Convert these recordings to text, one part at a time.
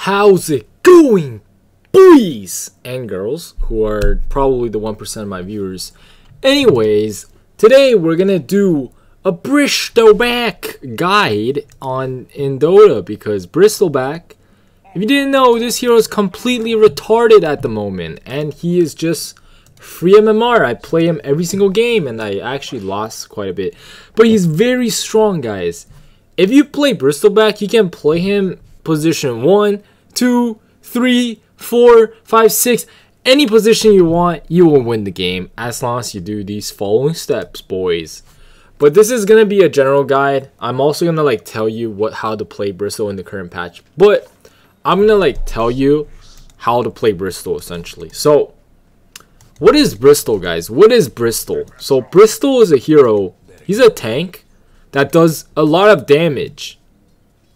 How's it going, boys and girls, who are probably the 1% of my viewers? Anyways, today we're gonna do a Bristleback guide in Dota, because Bristleback, if you didn't know, this hero is completely retarded at the moment, and he is just free MMR. I play him every single game, and I actually lost quite a bit, but he's very strong, guys. If you play Bristleback, you can play him position 1, 2, 3, 4, 5, 6, any position you want. You will win the game as long as you do these following steps, boys. But this is gonna be a general guide. I'm also gonna tell you how to play Bristol in the current patch, but I'm gonna tell you how to play Bristol essentially. So what is Bristol, guys? What is Bristol? So Bristol is a hero. He's a tank that does a lot of damage,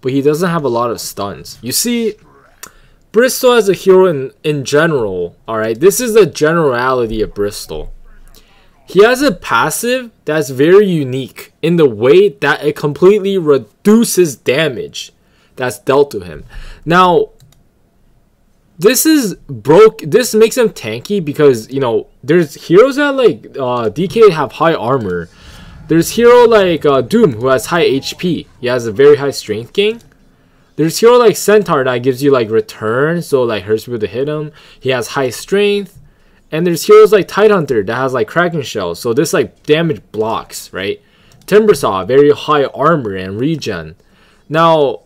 but he doesn't have a lot of stuns. You see, Bristol as a hero in general, alright, this is the generality of Bristol. He has a passive that's very unique in the way that it completely reduces damage that's dealt to him. Now, this makes him tanky because, you know, there's heroes that DK have high armor. There's hero like Doom, who has high HP. He has a very high strength gain. There's hero like Centaur that gives you return, so hurts people to hit him. He has high strength. And there's heroes like Tidehunter that has Kraken Shell, so this damage blocks, right? Timbersaw, very high armor and regen. Now,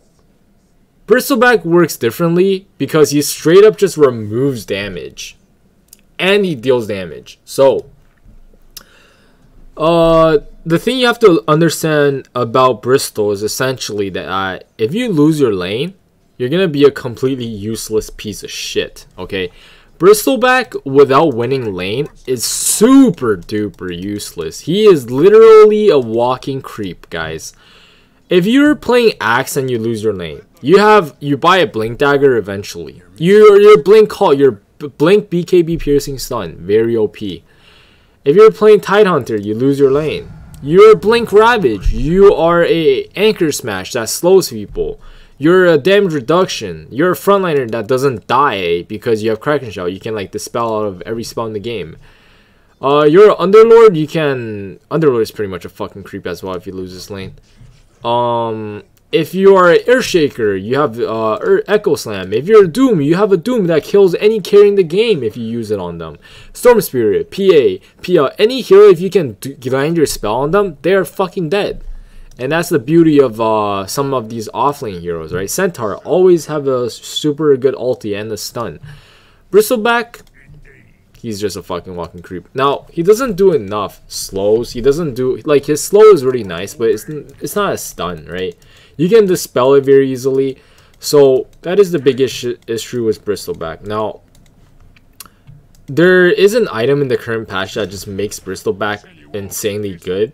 Bristleback works differently because he straight up just removes damage. And he deals damage. So the thing you have to understand about Bristol is essentially that if you lose your lane, you're gonna be a completely useless piece of shit, okay? Bristleback without winning lane is super duper useless. He is literally a walking creep, guys. If you're playing Axe and you lose your lane, you buy a Blink Dagger eventually. Your Blink Call, your Blink BKB Piercing Stun, very OP. If you're playing Tidehunter, you lose your lane. You're Blink Ravage, you are a Anchor Smash that slows people. You're a damage reduction. You're a frontliner that doesn't die because you have Kraken Shell. You can dispel out of every spell in the game. You're an Underlord. Underlord is pretty much a fucking creep as well if you lose this lane. If you are an Earthshaker, you have Echo Slam. If you're a Doom, you have a Doom that kills any carry in the game if you use it on them. Storm Spirit, PA, any hero, if you can land your spell on them, they're fucking dead. And that's the beauty of some of these offlane heroes, right? Centaur always have a super good ulti and a stun. Bristleback, he's just a fucking walking creep. Now, he doesn't do enough slows. He doesn't do, his slow is really nice, but it's not a stun, right? You can dispel it very easily. So that is the biggest issue with Bristleback. Now, there is an item in the current patch that just makes Bristleback insanely good.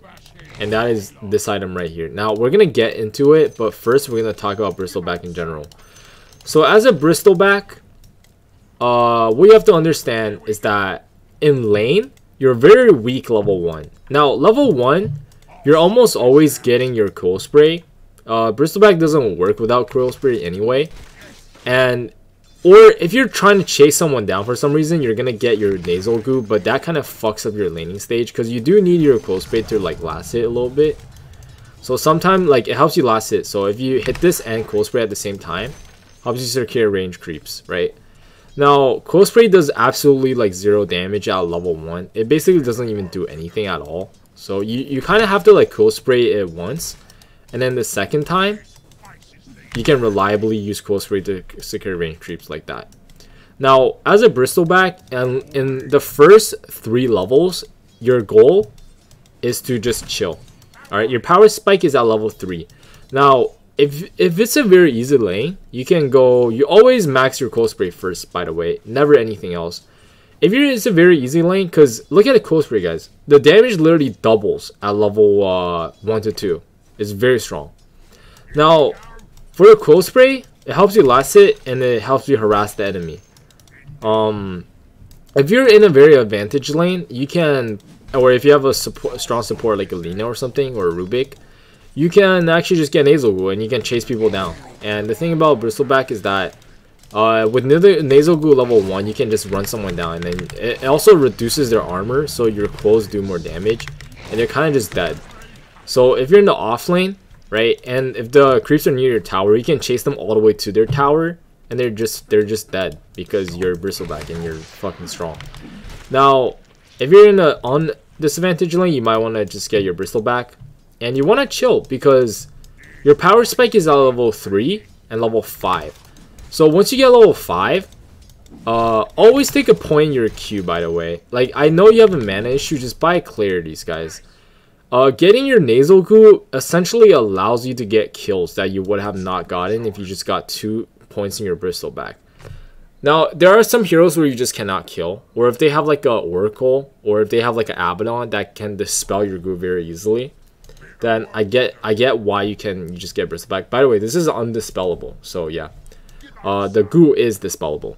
And that is this item right here. Now, we're going to get into it, but first we're going to talk about Bristleback in general. So, as a Bristleback, what you have to understand is that in lane, you're very weak level 1. Now, level 1, you're almost always getting your Cool Spray. Bristleback doesn't work without Cool Spray anyway. Or if you're trying to chase someone down for some reason, you're gonna get your nasal goo, but that kind of fucks up your laning stage because you do need your Cool Spray to last hit a little bit. So sometimes it helps you last hit. So if you hit this and Cool Spray at the same time, helps you secure range creeps, right? Now Cool Spray does absolutely 0 damage at level 1. It basically doesn't even do anything at all. So you kind of have to Cool Spray it once, and then the second time you can reliably use Cool Spray to secure range creeps like that. Now, as a Bristleback, and in the first 3 levels, your goal is to just chill. Alright, your power spike is at level 3. Now, if it's a very easy lane, you can go, you always max your Cool Spray first, by the way, never anything else. If it's a very easy lane, because look at the Cool Spray, guys. The damage literally doubles at level 1 to 2. It's very strong. Now, for a Cool Spray, it helps you last hit and it helps you harass the enemy. If you're in a very advantage lane, you can, or if you have a strong support like a Lina or something, or a Rubik, you can actually just get nasal goo and you can chase people down. And the thing about Bristleback is that With nasal goo level 1, you can just run someone down, and then it also reduces their armor, so your clothes do more damage, and they're kind of just dead. So if you're in the off lane, right, and if the creeps are near your tower, you can chase them all the way to their tower, and they're just dead because you're Bristleback and you're fucking strong. Now, if you're in the disadvantage lane, you might want to just get your Bristleback, and you want to chill because your power spike is at level 3 and level 5. So once you get level 5, always take a point in your queue, by the way. Like, I know you have a mana issue, just buy clarities, guys. Getting your nasal goo essentially allows you to get kills that you would have not gotten if you just got 2 points in your Bristleback. Now, there are some heroes where you just cannot kill, or if they have like a Oracle, or if they have like an Abaddon that can dispel your goo very easily, then I get why you just get Bristleback. By the way, this is undispellable, so yeah. The goo is dispellable.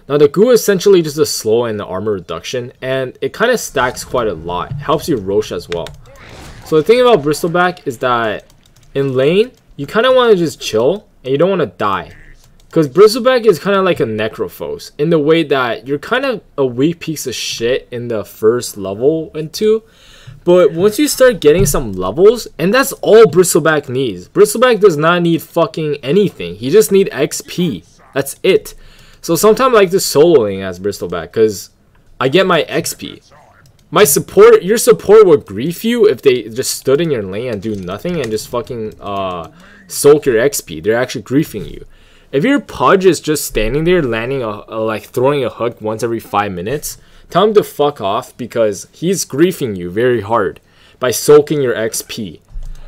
Now the goo is essentially just a slow and the armor reduction, and it kind of stacks quite a lot. It helps you Rosh as well. So the thing about Bristleback is that in lane, you kind of want to just chill, and you don't want to die. Because Bristleback is kind of like a Necrophos, in the way that you're kind of a weak piece of shit in the first level and 2. But once you start getting some levels, and that's all Bristleback needs. Bristleback does not need fucking anything. He just needs XP. That's it. So sometimes I like to soloing as Bristleback because I get my XP. My support, your support will grief you if they just stood in your lane and do nothing and just fucking soak your XP. They're actually griefing you. If your Pudge is just standing there landing like throwing a hook once every 5 minutes, tell him to fuck off because he's griefing you very hard by soaking your XP.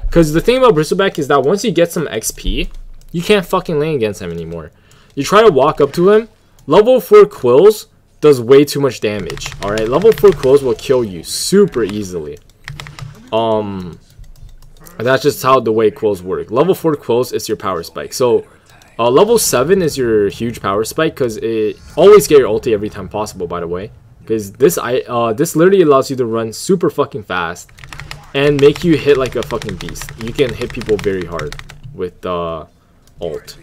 Because the thing about Bristleback is that once you get some XP, you can't fucking lane against him anymore. You try to walk up to him, level 4 Quills does way too much damage. Alright, level 4 Quills will kill you super easily. That's just how the way Quills work. Level 4 Quills is your power spike. So level 7 is your huge power spike because it always get your ulti every time possible, by the way. Because this literally allows you to run super fucking fast and make you hit like a fucking beast. You can hit people very hard with ult.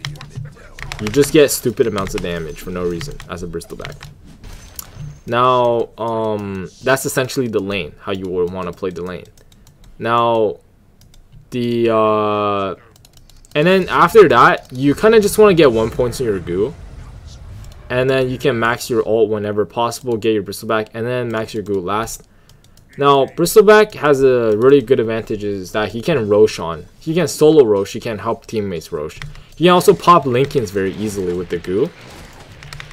You just get stupid amounts of damage for no reason as a Bristleback. Now, that's essentially the lane, how you would want to play the lane. Now, and then after that, you kind of just want to get 1 point in your goo. And then you can max your ult whenever possible, get your Bristleback, and then max your goo last. Now, Bristleback has a really good advantage is that he can Rosh on. He can solo Rosh, he can help teammates Rosh. He can also pop Linkens very easily with the goo.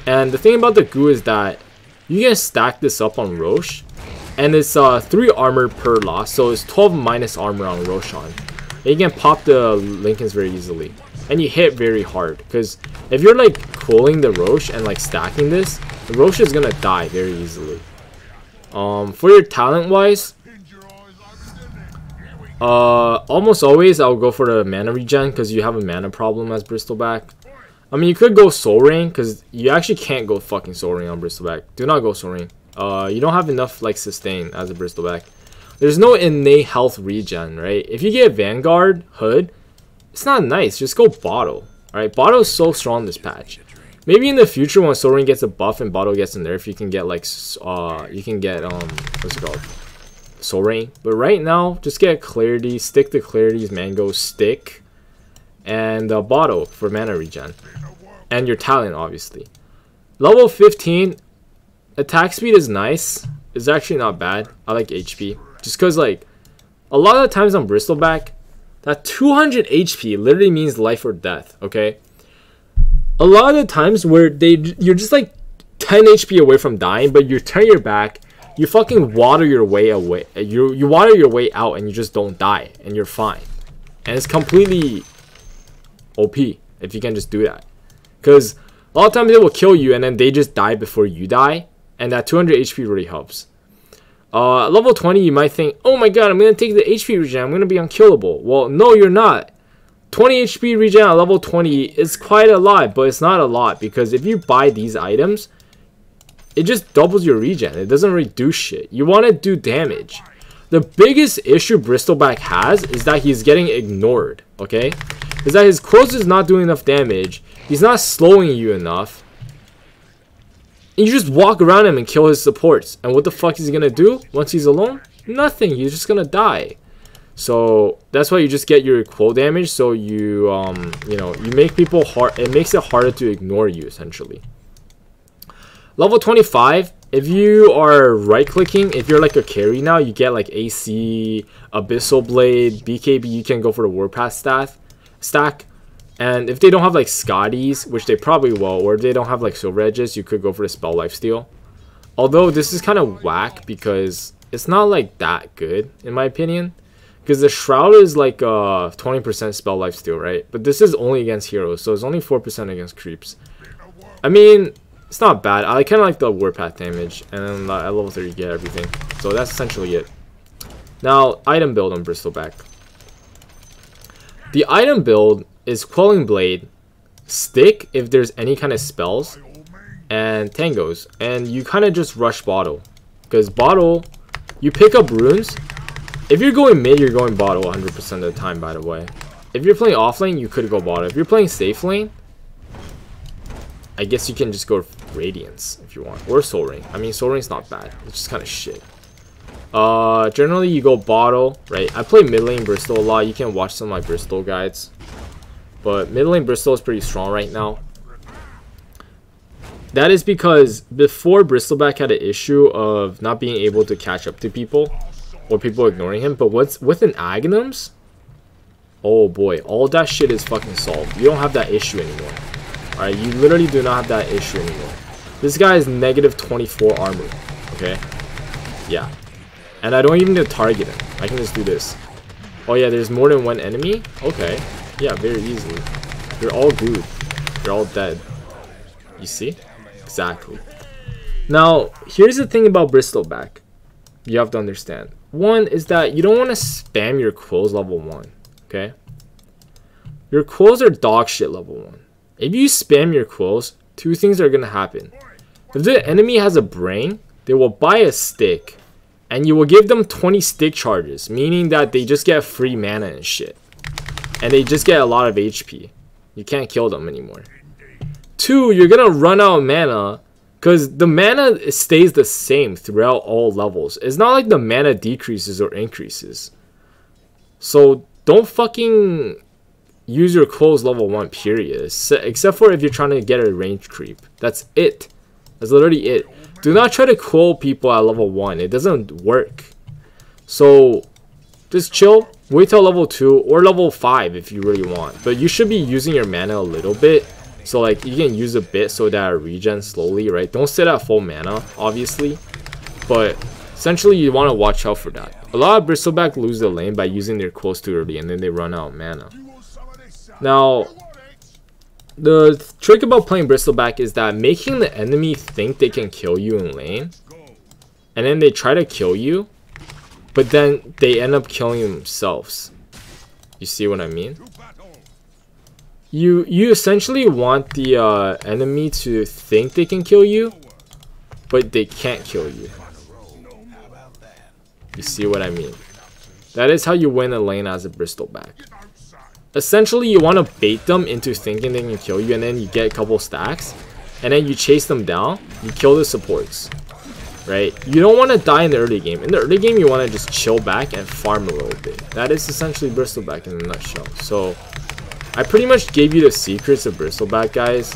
And the thing about the goo is that you can stack this up on Rosh. And it's 3 armor per loss, so it's 12 minus armor on Roshan. And you can pop the Linkens very easily. And you hit very hard, because if you're like cooling the Rosh and like stacking this, the Rosh is gonna die very easily. For your talent wise, almost always I'll go for the mana regen because you have a mana problem as Bristleback. I mean, you could go Soul Ring because you actually can't go fucking Soul Ring on Bristleback. Do not go Soul Ring. You don't have enough like sustain as a Bristleback. There's no innate health regen, right? If you get Vanguard Hood, it's not nice. Just go Bottle. Alright, Bottle is so strong this patch. Maybe in the future when Soul Ring gets a buff and Bottle gets a nerf, you can get like you can get what's it called? Soul Ring. But right now, just get Clarity, stick to Clarity's Mango Stick, and Bottle for mana regen. And your talent, obviously. Level 15, attack speed is nice. It's actually not bad. I like HP. Just because, like, a lot of the times on Bristleback, that 200 HP literally means life or death, okay? A lot of the times where you're just like 10 HP away from dying, but you turn your back, you fucking water your way away. You water your way out and you just don't die, and you're fine. And it's completely OP if you can just do that. Because a lot of times they will kill you and then they just die before you die, and that 200 HP really helps. Level 20, you might think, oh my god, I'm going to take the HP regen, I'm going to be unkillable. Well, no, you're not. 20 HP regen at level 20 is quite a lot, but it's not a lot, because if you buy these items, it just doubles your regen. It doesn't really do shit. You want to do damage. The biggest issue Bristleback has is that he's getting ignored, okay? Is that his close is not doing enough damage, He's not slowing you enough. And you just walk around him and kill his supports. And what the fuck is he gonna do once he's alone? Nothing. He's just gonna die. So that's why you just get your cool damage. So you you know, you make people hard. It makes it harder to ignore you essentially. Level 25. If you are right clicking, if you're like a carry now, you get like AC, Abyssal Blade, BKB. You can go for the Warpath stack. And if they don't have like Scotties, which they probably will, or if they don't have like Silver Edges, you could go for the Spell Lifesteal. Although this is kind of whack because it's not like that good in my opinion. Because the Shroud is like 20% Spell Lifesteal, right? But this is only against heroes, so it's only 4% against creeps. I mean, it's not bad. I kind of like the Warpath damage, and then at level 30 you get everything. So that's essentially it. Now, item build on Bristleback. The item build is Quelling Blade, Stick if there's any kind of spells, and Tangos. And you kind of just rush Bottle. Because Bottle, you pick up runes. If you're going mid, you're going Bottle 100% of the time, by the way. If you're playing off lane, you could go Bottle. If you're playing safe lane, I guess you can just go Radiance if you want. Or Soul Ring. I mean, Soul Ring's not bad. It's just kind of shit. Generally, you go Bottle, right? I play mid lane Bristol a lot. You can watch some of my Bristol guides. But mid lane Bristol is pretty strong right now. That is because before Bristleback had an issue of not being able to catch up to people. Or people ignoring him. But what's with an Aghanims? Oh boy, all that shit is fucking solved. You don't have that issue anymore. Alright, you literally do not have that issue anymore. This guy is negative 24 armor. Okay? Yeah. And I don't even need to target him. I can just do this. Oh yeah, there's more than one enemy? Okay. Yeah, very easily. You're all good. You're all dead. You see? Exactly. Now, here's the thing about Bristleback. You have to understand. One is that you don't want to spam your quills level 1. Okay? Your quills are dog shit level 1. If you spam your quills, two things are going to happen. If the enemy has a brain, they will buy a stick. And you will give them 20 stick charges. Meaning that they just get free mana and shit. And they just get a lot of HP. You can't kill them anymore. Two, you're going to run out of mana. Because the mana stays the same throughout all levels. It's not like the mana decreases or increases. So don't fucking use your quills level 1 period. Except for if you're trying to get a range creep. That's it. That's literally it. Do not try to quill people at level 1. It doesn't work. So just chill. Wait till level 2 or level 5 if you really want. But you should be using your mana a little bit. So like you can use a bit so that it regen slowly, right? Don't sit at full mana, obviously. But essentially you want to watch out for that. A lot of Bristleback lose the lane by using their quills too early and then they run out of mana. Now, the trick about playing Bristleback is that making the enemy think they can kill you in lane. And then they try to kill you. But then they end up killing themselves. You see what I mean? You essentially want the enemy to think they can kill you, but they can't kill you. You see what I mean? That is how you win a lane as a Bristleback. Essentially, you want to bait them into thinking they can kill you, and then you get a couple stacks, and then you chase them down, you kill the supports. Right? You don't want to die in the early game. In the early game, you want to just chill back and farm a little bit. That is essentially Bristleback in a nutshell. So I pretty much gave you the secrets of Bristleback, guys.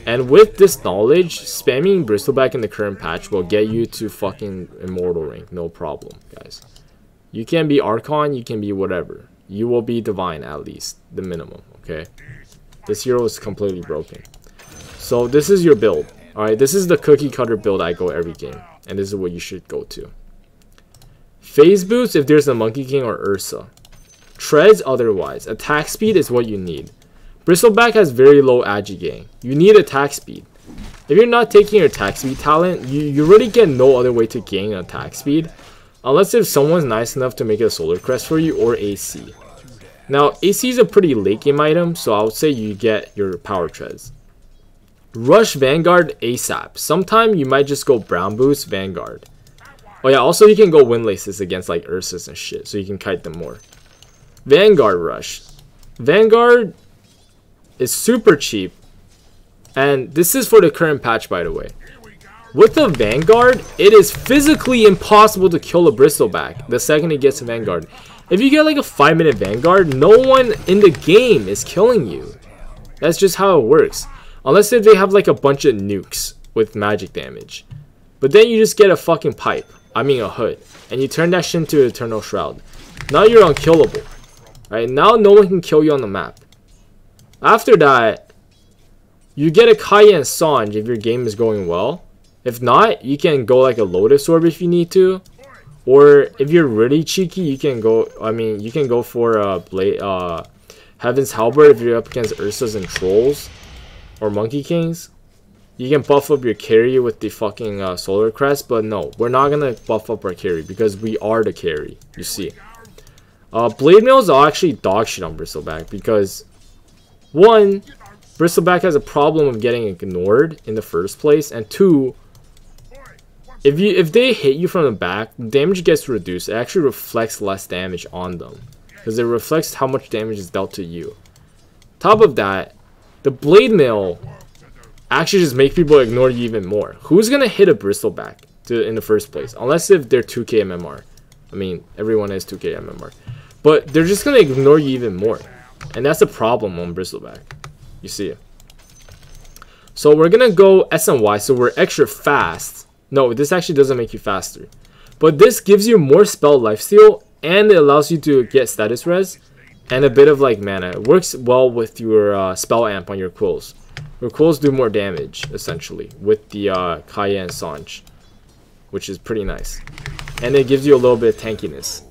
And with this knowledge, spamming Bristleback in the current patch will get you to fucking Immortal rank. No problem, guys. You can be Archon, you can be whatever. You will be Divine at least, the minimum, okay? This hero is completely broken. So this is your build. Alright, this is the cookie cutter build I go every game. And this is what you should go to. Phase boost if there's a Monkey King or Ursa. Treads otherwise. Attack speed is what you need. Bristleback has very low agi gang. You need attack speed. If you're not taking your attack speed talent, you really get no other way to gain attack speed. Unless if someone's nice enough to make a Solar Crest for you or AC. Now, AC is a pretty late game item, so I would say you get your power treads. Rush Vanguard ASAP. Sometime you might just go Brown Boost Vanguard. Oh yeah, also you can go Windlaces against like Ursas and shit, so you can kite them more. Vanguard Rush. Vanguard is super cheap, And this is for the current patch, by the way. With the Vanguard, it is physically impossible to kill a Bristleback the second it gets a Vanguard. If you get like a 5-minute Vanguard, no one in the game is killing you. That's just how it works. Unless if they have like a bunch of nukes with magic damage. But then you just get a fucking pipe. I mean a hood. And you turn that shit into Eternal Shroud. Now you're unkillable. Right? Now no one can kill you on the map. After that, you get a Kaya and Sanj if your game is going well. If not, you can go like a Lotus Orb if you need to. Or if you're really cheeky, you can go, you can go for Heaven's Halberd if you're up against Ursas and Trolls. Or Monkey Kings. You can buff up your carry with the fucking Solar Crest. But no, we're not going to buff up our carry because we are the carry, you see. Blade Mails are actually dog shit on Bristleback because, one, Bristleback has a problem of getting ignored in the first place, and two, if they hit you from the back, damage gets reduced. It actually reflects less damage on them because it reflects how much damage is dealt to you. Top of that, the Blade Mail actually just makes people ignore you even more. Who's gonna hit a Bristleback in the first place? Unless if they're 2k MMR. I mean, everyone is 2k MMR. But they're just gonna ignore you even more. And that's the problem on Bristleback. You see it. So we're gonna go S and Y, so we're extra fast. No, this actually doesn't make you faster. But this gives you more spell lifesteal, and it allows you to get status res, and a bit of like mana. It works well with your spell amp on your quills. Your quills do more damage, essentially, with the Kaya and Sanj, which is pretty nice. And it gives you a little bit of tankiness.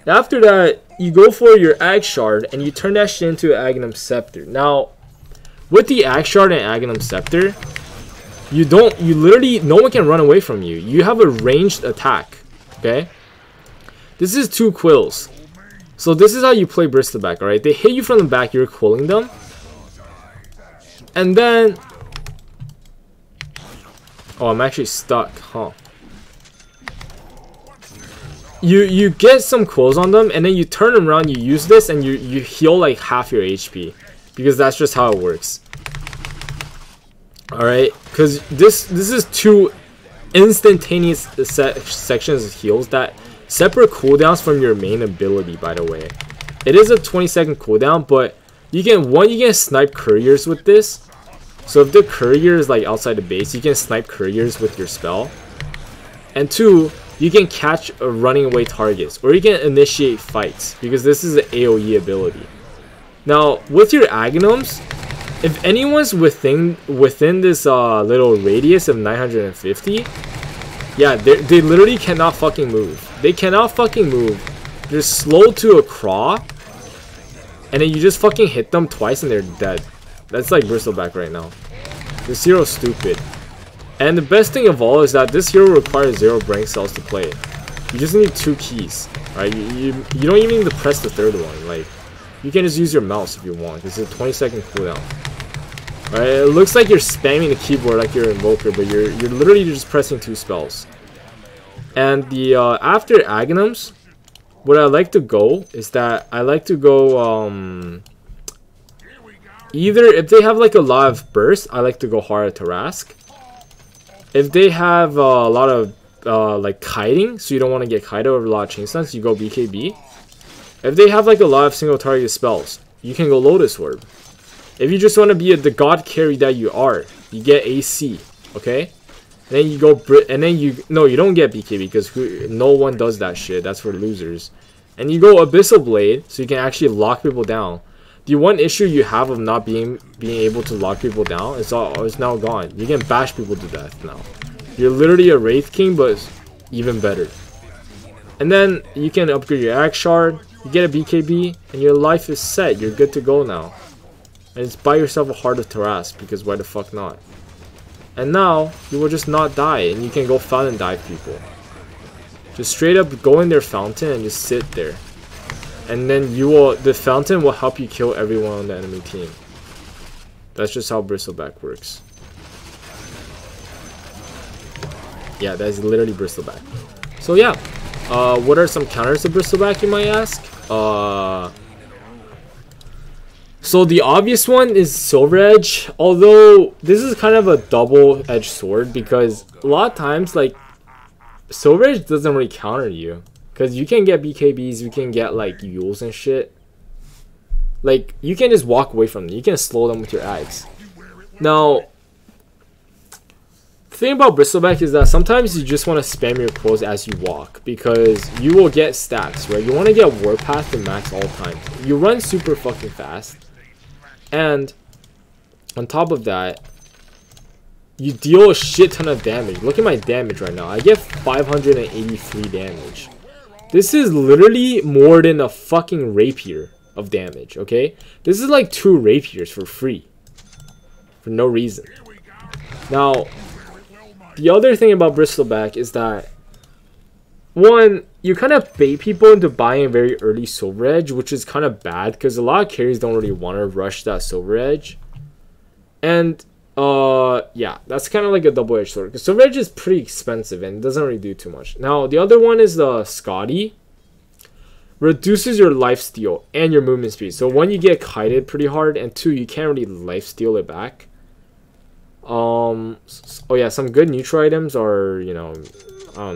After that, you go for your Ag Shard, and you turn that shit into an Aghanim Scepter. Now, with the Ag Shard and Aghanim Scepter, no one can run away from you. You have a ranged attack, okay? This is 2 quills. So this is how you play Bristleback, alright? They hit you from the back, you're quilling them. And then... oh, I'm actually stuck, huh? You get some quills on them, and then you turn them around, you use this, and you heal like half your HP. Because that's just how it works. Alright, because this is 2 instantaneous sections of heals that separate cooldowns from your main ability, by the way. It is a 20-second cooldown, but you can snipe couriers with this. So if the courier is like outside the base, you can snipe couriers with your spell. And 2, you can catch running away targets, or you can initiate fights, because this is an AoE ability. Now, with your Aghanims, if anyone's within this little radius of 950, yeah, they literally cannot fucking move. They cannot fucking move. They're slow to a crawl, and then you just fucking hit them twice and they're dead. That's like Bristleback right now. This hero is stupid. And the best thing of all is that this hero requires 0 brain cells to play it. You just need 2 keys, right? You don't even need to press the 3rd one. Like, you can just use your mouse if you want. This is a 20-second cooldown. Right? It looks like you're spamming the keyboard like you're an Invoker, but you're literally just pressing 2 spells. And the after Aghanims, what I like to go is that I like to go either if they have like a lot of burst, I like to go hard at Tarask. If they have a lot of like kiting, so you don't want to get kited over a lot of chain stuns, you go BKB. If they have like a lot of single target spells, you can go Lotus Orb. If you just want to be the god carry that you are, you get AC, okay? And then you go no, you don't get BKB because no one does that shit. That's for losers. And you go Abyssal Blade, so you can actually lock people down. The one issue you have of not being able to lock people down is now gone. You can bash people to death now. You're literally a Wraith King, but even better. And then you can upgrade your Axe Shard, you get a BKB, and your life is set. You're good to go now. And it's buy yourself a Heart of Tarask, because why the fuck not? And now, you will just not die, and you can go fountain dive people. Just straight up go in their fountain and just sit there. And then the fountain will help you kill everyone on the enemy team. That's just how Bristleback works. Yeah, that's literally Bristleback. So yeah, what are some counters to Bristleback, you might ask? So the obvious one is Silver Edge, although this is kind of a double-edged sword because a lot of times like Silver Edge doesn't really counter you because you can get BKBs, you can get like Yules and shit. Like you can just walk away from them, you can slow them with your axe. Now, the thing about Bristleback is that sometimes you just want to spam your quills as you walk because you will get stacks, right? You want to get Warpath to max all time. You run super fucking fast. And on top of that, you deal a shit ton of damage. Look at my damage right now. I get 583 damage. This is literally more than a fucking rapier of damage, okay? This is like 2 rapiers for free. For no reason. Now, the other thing about Bristleback is that, one, you kind of bait people into buying a very early Silver Edge, which is kind of bad because a lot of carries don't really want to rush that Silver Edge. And, yeah, that's kind of like a double-edged sword because Silver Edge is pretty expensive and doesn't really do too much. Now, the other one is the Scotty. Reduces your lifesteal and your movement speed. So, one, you get kited pretty hard, and 2, you can't really lifesteal it back. Oh yeah, some good neutral items are, you know,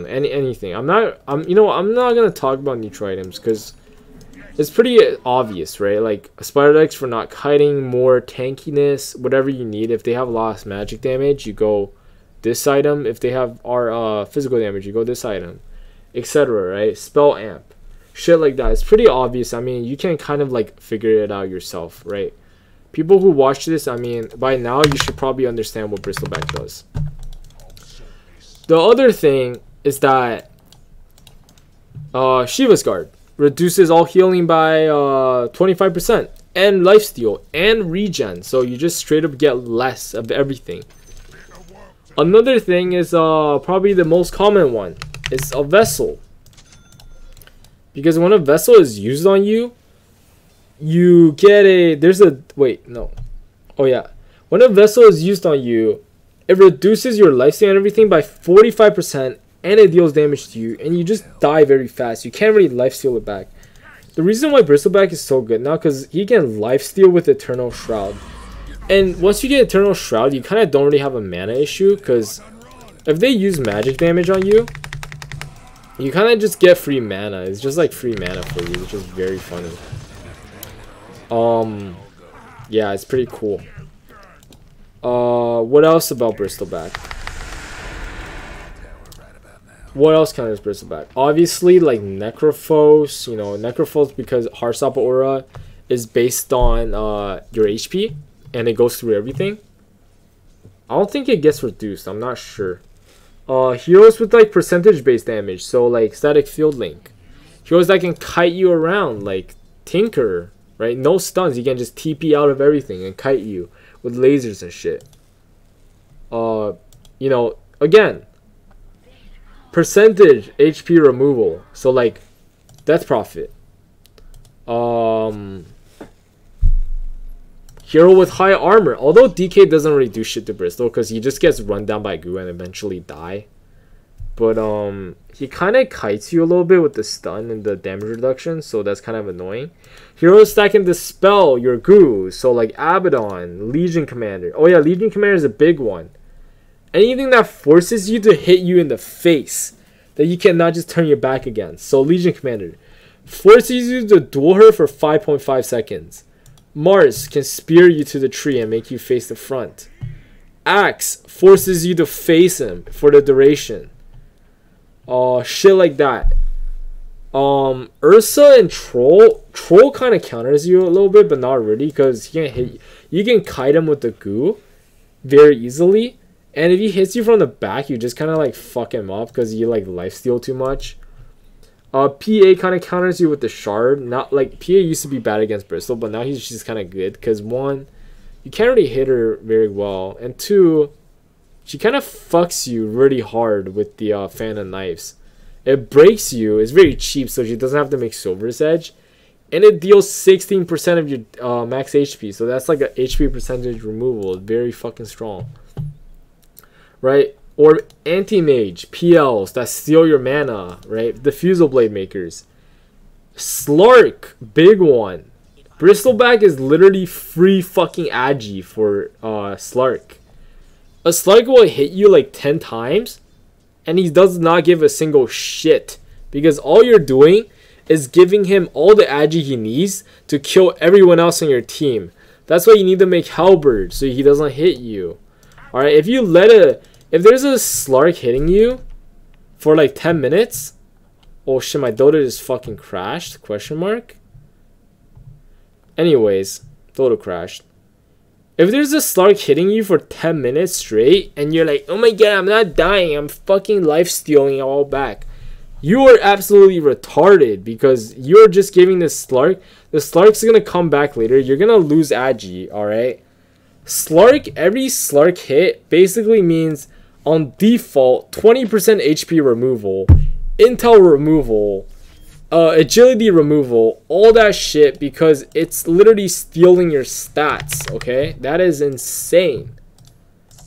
anything. I'm not gonna talk about neutral items because it's pretty obvious, right? Like Spider Legs for not kiting, more tankiness, whatever you need. If they have lost magic damage, you go this item. If they have our physical damage, you go this item, etc. Right? Spell amp, shit like that. It's pretty obvious. I mean, you can kind of like figure it out yourself, right? People who watch this, I mean, by now you should probably understand what Bristleback does. The other thing is that Shiva's Guard reduces all healing by 25% and lifesteal and regen, so you just straight up get less of everything. Another thing is probably the most common one. It's a vessel. Because when a vessel is used on you, you get a, oh yeah, when a vessel is used on you, it reduces your lifesteal and everything by 45% and it deals damage to you and you just die very fast. You can't really lifesteal it back. The reason why Bristleback is so good now because he can lifesteal with Eternal Shroud, and once you get Eternal Shroud you kind of don't really have a mana issue because if they use magic damage on you, you kind of just get free mana. It's just like free mana for you, which is very funny. Yeah, it's pretty cool. What else about Bristleback? What else counters Bristleback? Obviously, like Necrophos, you know, Necrophos because Heartstopper Aura is based on your HP and it goes through everything. I don't think it gets reduced, I'm not sure. Heroes with like percentage based damage, so like Static Field Link. Heroes that can kite you around, like Tinker. Right? No stuns, you can just TP out of everything and kite you with lasers and shit. You know, again, percentage HP removal. So like Death Prophet. Hero with high armor. Although DK doesn't really do shit to Bristol because he just gets run down by goo and eventually die. But he kind of kites you a little bit with the stun and the damage reduction, so that's kind of annoying. Heroes that can dispel your goo, so like Abaddon, Legion Commander. Oh yeah, Legion Commander is a big one. Anything that forces you to hit you in the face that you cannot just turn your back against. So Legion Commander forces you to duel her for 5.5 seconds. Mars can spear you to the tree and make you face the front. Axe forces you to face him for the duration. Shit like that. Ursa and Troll kind of counters you a little bit, but not really, because he can't hit you. You can kite him with the goo very easily, and if he hits you from the back, you just kind of like fuck him up because you like lifesteal too much. PA kind of counters you with the shard. Not like PA used to be bad against Bristol, but now he's just kind of good because one, you can't really hit her very well, and two, she kind of fucks you really hard with the fan of knives. It breaks you. It's very cheap, so she doesn't have to make Silver's Edge. And it deals 16% of your max HP. So that's like a HP percentage removal. It's very fucking strong. Right? Or Anti-Mage, PLs that steal your mana. Right? Diffusal Blade Makers. Slark, big one. Bristleback is literally free fucking agi for Slark. A Slark will hit you like 10 times and he does not give a single shit because all you're doing is giving him all the agi he needs to kill everyone else on your team. That's why you need to make Halberd so he doesn't hit you. Alright, if there's a Slark hitting you for like 10 minutes, oh shit, my Dota just fucking crashed, question mark. Anyways, Dota crashed. If there's a Slark hitting you for 10 minutes straight and you're like, oh my god, I'm not dying, I'm fucking life stealing all back, you are absolutely retarded because you're just giving this Slark. The Slark's gonna come back later. You're gonna lose agi, alright? Slark, every Slark hit basically means on default 20% HP removal, intel removal, agility removal, all that shit because it's literally stealing your stats, okay? That is insane.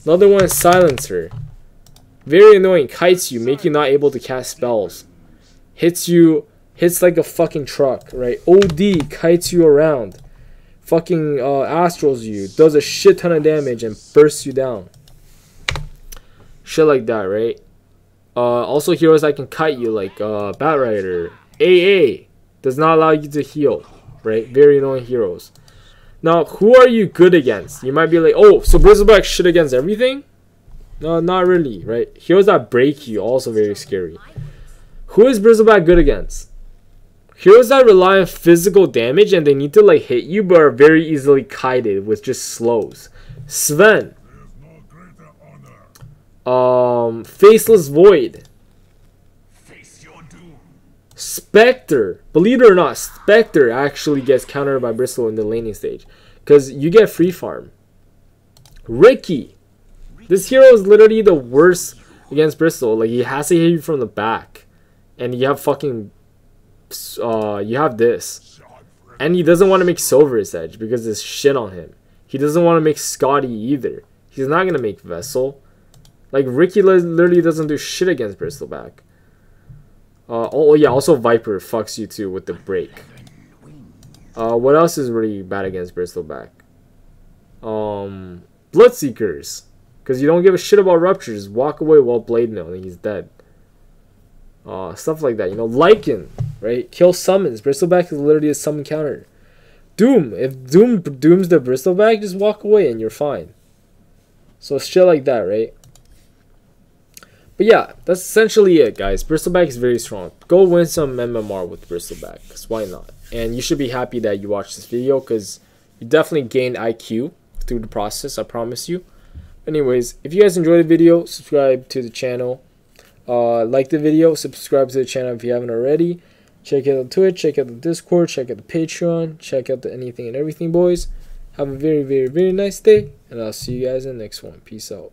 Another one is Silencer. Very annoying. Kites you, make you not able to cast spells. Hits like a fucking truck, right? OD, kites you around. Fucking astrals you, does a shit ton of damage and bursts you down. Shit like that, right? Also heroes that can kite you like Batrider. AA does not allow you to heal, right? Very annoying heroes. Now, who are you good against? You might be like, oh, so Bristleback shit against everything? No, not really, right? Heroes that break you, also very scary. Who is Bristleback good against? Heroes that rely on physical damage and they need to like hit you but are very easily kited with just slows. Sven. Faceless Void. Spectre. Believe it or not, Spectre actually gets countered by Bristle in the laning stage because you get free farm. Ricky. This hero is literally the worst against Bristle. Like, he has to hit you from the back. And you have fucking... you have this. And he doesn't want to make Silver's Edge because there's shit on him. He doesn't want to make Scotty either. He's not going to make Vessel. Like, Ricky literally doesn't do shit against Bristleback. Oh yeah, also Viper fucks you too with the break. What else is really bad against Bristleback? Bloodseekers. Because you don't give a shit about ruptures. Walk away while Blade Mill and he's dead. Stuff like that, you know. Lycan, right? Kill summons. Bristleback is literally a summon counter. Doom. If Doom dooms the Bristleback, just walk away and you're fine. So shit like that, right? But yeah, that's essentially it, guys. Bristleback is very strong. Go win some MMR with Bristleback, because why not? And you should be happy that you watched this video, because you definitely gained IQ through the process, I promise you. Anyways, if you guys enjoyed the video, subscribe to the channel. Like the video, subscribe to the channel if you haven't already. Check out the Twitch, check out the Discord, check out the Patreon, check out the anything and everything, boys. Have a very, very, very nice day, and I'll see you guys in the next one. Peace out.